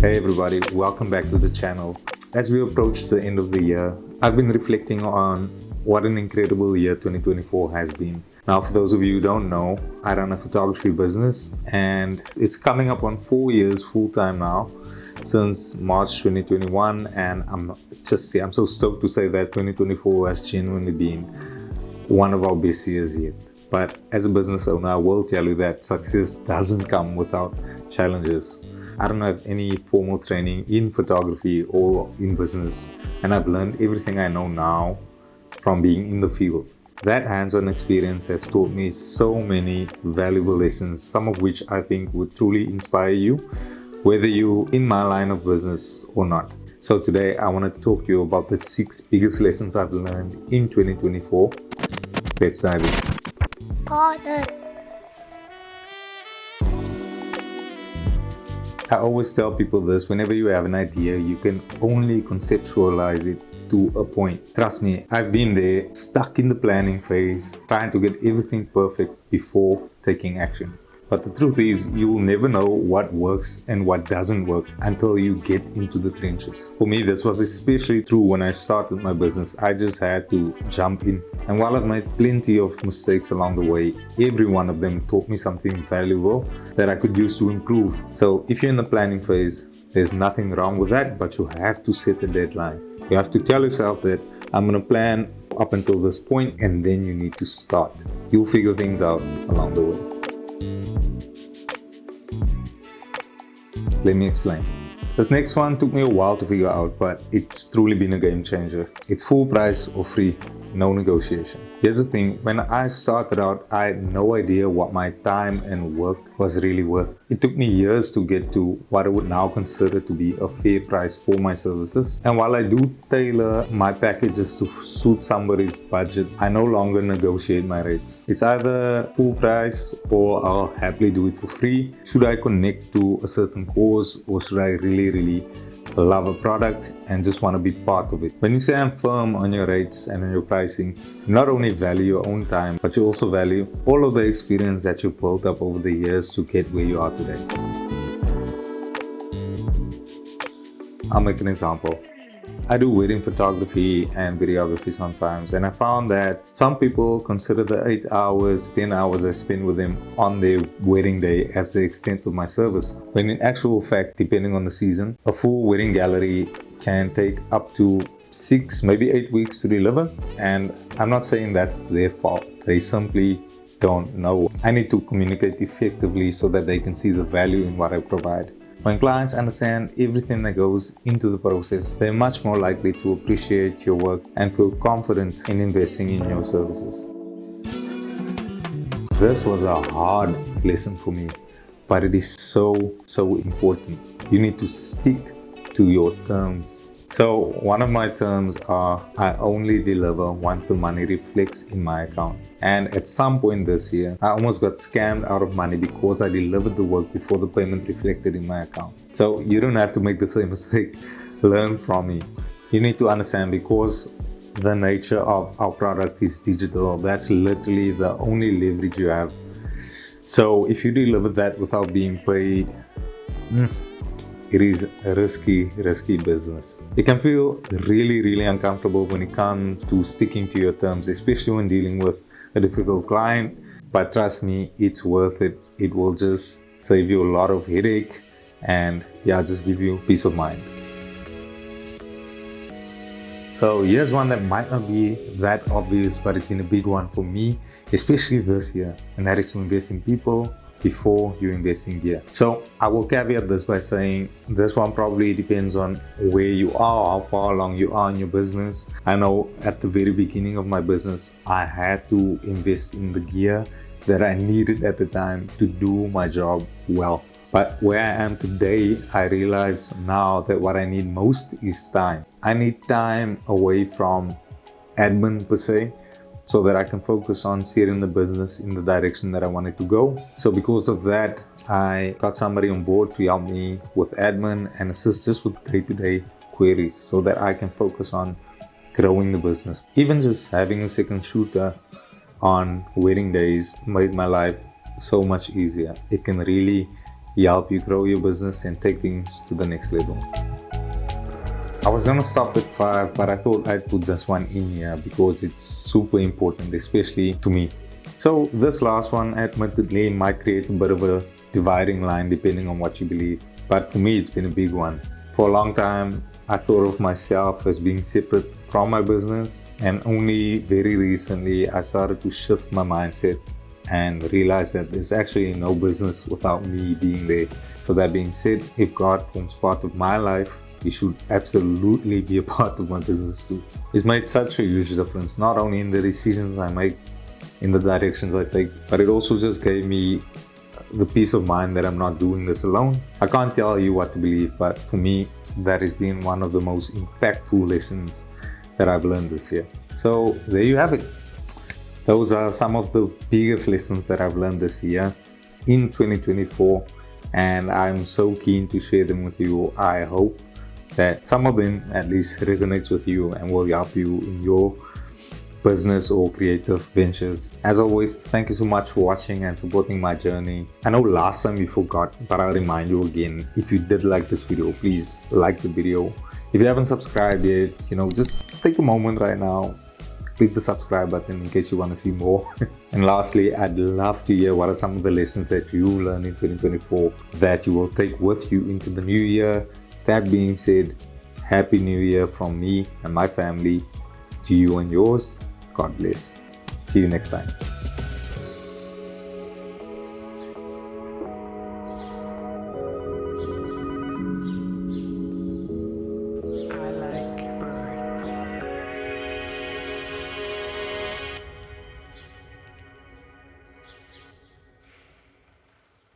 Hey everybody, welcome back to the channel. As we approach the end of the year, I've been reflecting on what an incredible year 2024 has been. Now, for those of you who don't know, I run a photography business and it's coming up on 4 years full time now since March 2021, and I'm so stoked to say that 2024 has genuinely been one of our best years yet. But as a business owner, I will tell you that success doesn't come without challenges. I don't have any formal training in photography or in business, and I've learned everything I know now from being in the field. That hands-on experience has taught me so many valuable lessons, some of which I think would truly inspire you, whether you're in my line of business or not. So today I want to talk to you about the 6 biggest lessons I've learned in 2024. Let's dive in. Garden. I always tell people this: whenever you have an idea, you can only conceptualize it to a point. Trust me, I've been there, stuck in the planning phase, trying to get everything perfect before taking action. But the truth is, you'll never know what works and what doesn't work until you get into the trenches. For me, this was especially true when I started my business. I just had to jump in. And while I've made plenty of mistakes along the way, every one of them taught me something valuable that I could use to improve. So if you're in the planning phase, there's nothing wrong with that, but you have to set a deadline. You have to tell yourself that I'm going to plan up until this point, and then you need to start. You'll figure things out along the way. Let me explain. This next one took me a while to figure out, but it's truly been a game changer. It's full price or free, no negotiation. Here's the thing, when I started out, I had no idea what my time and work was really worth. It took me years to get to what I would now consider to be a fair price for my services. And while I do tailor my packages to suit somebody's budget, I no longer negotiate my rates. It's either full price or I'll happily do it for free. Should I connect to a certain cause, or should I really love a product and just want to be part of it? When you say I'm firm on your rates and on your pricing, you not only value your own time, but you also value all of the experience that you built up over the years to get where you are today. I'll make an example. I do wedding photography and videography sometimes, and I found that some people consider the 8 hours, 10 hours I spend with them on their wedding day as the extent of my service. When in actual fact, depending on the season, a full wedding gallery can take up to 6, maybe 8 weeks to deliver. And I'm not saying that's their fault. They simply don't know. I need to communicate effectively so that they can see the value in what I provide. When clients understand everything that goes into the process, they're much more likely to appreciate your work and feel confident in investing in your services. This was a hard lesson for me, but it is so important. You need to stick to your terms. So one of my terms are, I only deliver once the money reflects in my account. And at some point this year, I almost got scammed out of money because I delivered the work before the payment reflected in my account. So you don't have to make the same mistake. Learn from me. You need to understand, because the nature of our product is digital, that's literally the only leverage you have. So if you deliver that without being paid, it is a risky business. It can feel really uncomfortable when it comes to sticking to your terms, especially when dealing with a difficult client. But trust me, it's worth it. It will just save you a lot of headache and just give you peace of mind. So here's one that might not be that obvious, but it's been a big one for me, especially this year, and that is to invest in people before you invest in gear. So I will caveat this by saying this one probably depends on where you are, how far along you are in your business. I know at the very beginning of my business, I had to invest in the gear that I needed at the time to do my job well. But where I am today, I realize now that what I need most is time. I need time away from admin per se, so that I can focus on steering the business in the direction that I want it to go. So because of that, I got somebody on board to help me with admin and assist just with day-to-day queries so that I can focus on growing the business. Even just having a second shooter on wedding days made my life so much easier. It can really help you grow your business and take things to the next level. I was gonna stop at 5, but I thought I'd put this one in here because it's super important, especially to me. So this last one admittedly might create a bit of a dividing line depending on what you believe, but for me it's been a big one. For a long time I thought of myself as being separate from my business, and only very recently I started to shift my mindset and realize that there's actually no business without me being there. So that being said, if God forms part of my life, He should absolutely be a part of my business too. It's made such a huge difference, not only in the decisions I make, in the directions I take, but it also just gave me the peace of mind that I'm not doing this alone. I can't tell you what to believe, but for me, that has been one of the most impactful lessons that I've learned this year. So there you have it. Those are some of the biggest lessons that I've learned this year in 2024, and I'm so keen to share them with you. I hope that some of them at least resonates with you and will help you in your business or creative ventures. As always, thank you so much for watching and supporting my journey. I know last time we forgot, but I'll remind you again, if you did like this video, please like the video. If you haven't subscribed yet, just take a moment right now, click the subscribe button in case you want to see more. And lastly, I'd love to hear what are some of the lessons that you learned in 2024 that you will take with you into the new year. That being said, Happy New Year from me and my family to you and yours. God bless. See you next time.